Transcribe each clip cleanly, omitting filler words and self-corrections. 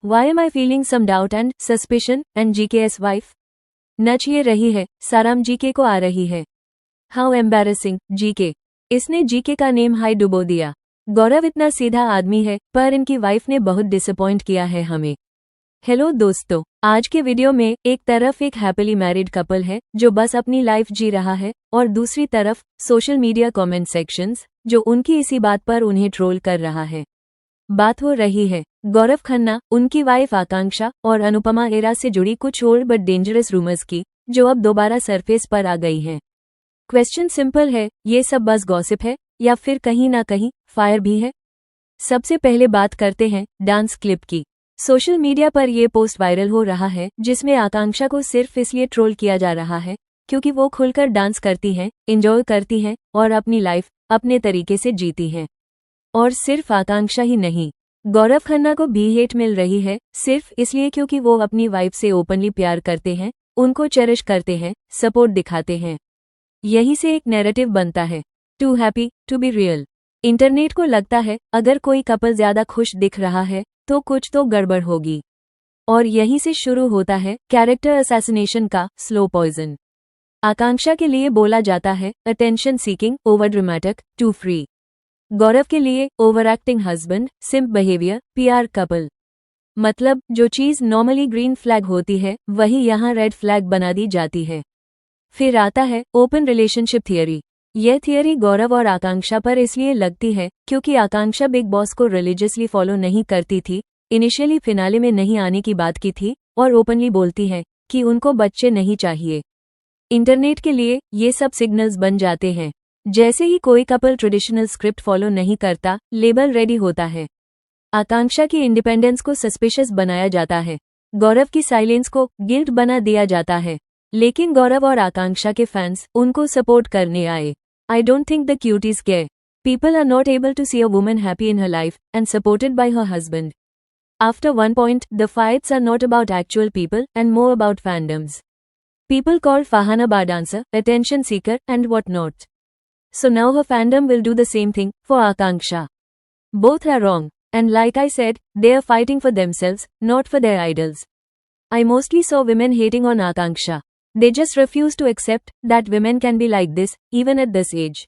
Why am I feeling some doubt and suspicion and GK's wife? नच ये रही है, साराम GK को आ रही है। How embarrassing, GK. इसने जीके का नेम हाई डुबो दिया। गौरव इतना सीधा आदमी है, पर इनकी वाइफ ने बहुत डिसअपॉइंट किया है हमें। हेलो दोस्तों, आज के वीडियो में एक तरफ एक हैप्पीली मैरिड कपल है जो बस अपनी लाइफ जी रहा है और दूसरी तरफ सोशल मीडिया कमेंट सेक्शंस जो उनकी इसी बात पर उन्हें ट्रोल कर रहा है। बात हो रही है गौरव खन्ना, उनकी वाइफ आकांक्षा और अनुपमा एरा से जुड़ी कुछ ओल्ड बट डेंजरस रूमर्स की, जो अब दोबारा सरफेस पर आ गई हैं। क्वेश्चन सिंपल है, ये सब बस गॉसिप है या फिर कहीं ना कहीं फायर भी है? सबसे पहले बात करते हैं डांस क्लिप की। सोशल मीडिया पर यह पोस्ट वायरल हो रहा है जिसमें आकांक्षा को सिर्फ इसलिए ट्रोल किया जा रहा है क्योंकि वो खुलकर डांस करती हैं, एंजॉय करती हैं और अपनी लाइफ अपने तरीके से जीती हैं। और सिर्फ आकांक्षा ही नहीं, गौरव खन्ना को भी हेट मिल रही है सिर्फ इसलिए क्योंकि वो अपनी वाइफ से ओपनली प्यार करते हैं, उनको चेरिश करते हैं, सपोर्ट दिखाते हैं। यही से एक नैरेटिव बनता है, too happy to be real. Internet को लगता है अगर कोई कपल ज्यादा खुश दिख रहा है तो कुछ तो गड़बड़ होगी। और यहीं से शुरू होता है कैरेक्टर असैसिनेशन का स्लो पॉइजन। आकांक्षा के लिए बोला जाता है attention seeking, over dramatic, too free. Gaurav के लिए over acting husband, simp behaviour, PR couple. मतलब जो चीज नॉर्मली ग्रीन फ्लैग होती है वही यहाँ रेड फ्लैग बना दी जाती है। फिर आता है ओपन रिलेशनशिप थियरी। यह थियरी गौरव और आकांक्षा पर इसलिए लगती है क्योंकि आकांक्षा बिग बॉस को रिलीजियसली फॉलो नहीं करती थी, इनिशियली फिनाले में नहीं आने की बात की थी और ओपनली बोलती है कि उनको बच्चे नहीं चाहिए। इंटरनेट के लिए ये सब सिग्नल्स बन जाते हैं। जैसे ही कोई कपल ट्रेडिशनल स्क्रिप्ट फॉलो नहीं करता, लेबल रेडी होता है। आकांक्षा की इंडिपेंडेंस को सस्पिशियस बनाया जाता है, गौरव की साइलेंस को गिल्ट बना दिया जाता है। लेकिन गौरव और आकांक्षा के फैंस उनको सपोर्ट करने आए। I don't think the cuties care. People are not able to see a woman happy in her life and supported by her husband. After one point, the fights are not about actual people and more about fandoms. People called Farhana bar dancer, attention seeker and whatnot. So now her fandom will do the same thing for Akanksha. Both are wrong, and like I said, they are fighting for themselves, not for their idols. I mostly saw women hating on Akanksha. They just refuse to accept that women can be like this, even at this age.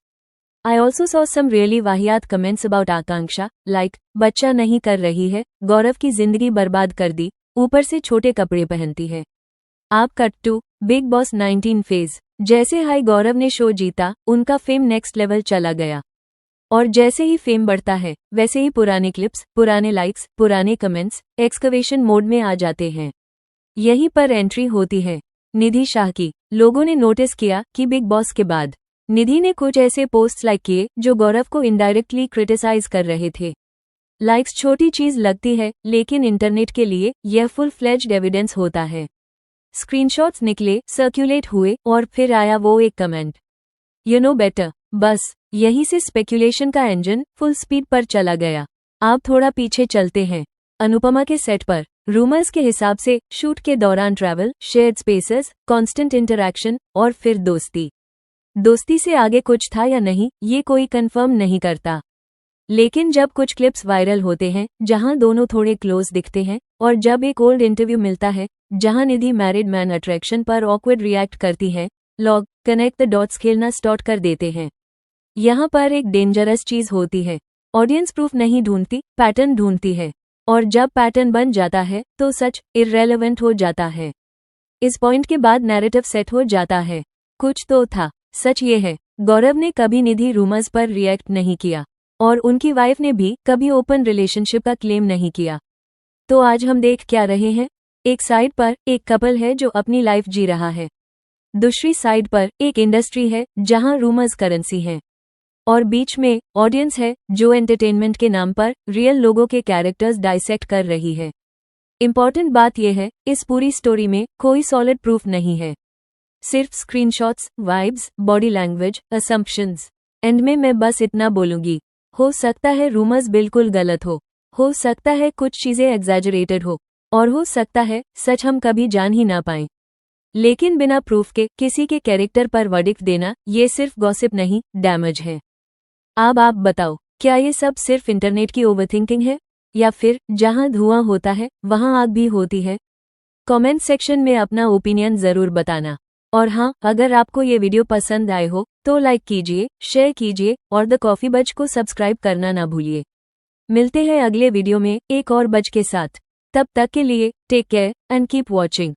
I also saw some really वाहियात comments about Akanksha, like, बच्चा नहीं कर रही है, गौरव की जिंदगी बर्बाद कर दी, ऊपर से छोटे कपड़े पहनती है। आप cut to Bigg Boss 19 phase. जैसे हाई गौरव ने शो जीता, उनका फेम नेक्स्ट लेवल चला गया। और जैसे ही फेम बढ़ता है, वैसे ही पुराने क्लिप्स, पुराने लाइक्स, पुराने कमेंट्स, एक्सकवेशन मोड में आ जाते हैं। यहीं पर एंट्री होती है निधि शाह की। लोगों ने नोटिस किया कि बिग बॉस के बाद निधि ने कुछ ऐसे पोस्ट्स लाइक किए जो गौरव को इनडायरेक्टली क्रिटिसाइज कर रहे थे। लाइक्स छोटी चीज लगती है, लेकिन इंटरनेट के लिए यह फुल फ्लेज्ड एविडेंस होता है। स्क्रीनशॉट्स निकले, सर्कुलेट हुए और फिर आया वो एक कमेंट, यू नो बेटर। बस यहीं से स्पेक्यूलेशन का इंजन फुल स्पीड पर चला गया। आप थोड़ा पीछे चलते हैं, अनुपमा के सेट पर रूमर्स के हिसाब से शूट के दौरान travel, shared spaces, constant interaction और फिर दोस्ती से आगे कुछ था या नहीं ये कोई कंफर्म नहीं करता। लेकिन जब कुछ क्लिप्स वायरल होते हैं जहां दोनों थोड़े क्लोज दिखते हैं और जब एक ओल्ड इंटरव्यू मिलता है जहां निधि मैरिड मैन अट्रैक्शन पर ऑकवर्ड रिएक्ट करती है, लॉग कनेक्ट द डॉट्स खेलना स्टार्ट कर देते हैं। यहां पर एक डेंजरस चीज होती है, ऑडियंस प्रूफ नहीं ढूंढती, पैटर्न ढूंढती है। और जब पैटर्न बन जाता है तो सच इररेलेवेंट हो जाता है। इस पॉइंट के बाद नैरेटिव सेट हो जाता है। कुछ तो था। सच ये है, गौरव ने कभी निधि रूमर्स पर रिएक्ट नहीं किया और उनकी वाइफ ने भी कभी ओपन रिलेशनशिप का क्लेम नहीं किया। तो आज हम देख क्या रहे हैं? एक साइड पर एक कपल है जो अपनी लाइफ जी रहा है, दूसरी साइड पर एक इंडस्ट्री है जहां रूमर्स करेंसी है, और बीच में ऑडियंस है जो एंटरटेनमेंट के नाम पर रियल लोगों के कैरेक्टर्स डाइसेक्ट कर रही है। इंपॉर्टेंट बात यह है, इस पूरी स्टोरी में कोई सॉलिड प्रूफ नहीं है, सिर्फ screenshots, vibes, body language, assumptions. And में मैं बस इतना बोलूंगी, हो सकता है रूमर्स बिल्कुल गलत हो सकता है कुछ चीजें एग्जैजरेटेड और हो सकता है सच हम कभी जान ही ना पाएं। लेकिन बिना प्रूफ के किसी के कैरेक्टर पर वर्डिक्ट देना ये सिर्फ गॉसिप नहीं, डैमेज है। अब आप बताओ, क्या ये सब सिर्फ इंटरनेट की ओवरथिंकिंग है या फिर जहां धुआं होता है वहां आग भी होती है? कमेंट सेक्शन में अपना ओपिनियन जरूर बताना। और हाँ, अगर आपको ये वीडियो पसंद आए हो तो लाइक कीजिए, शेयर कीजिए और द कॉफी बज को सब्सक्राइब करना ना भूलिए। मिलते हैं अगले वीडियो में एक और बज के साथ। तब तक के लिए take care and keep watching.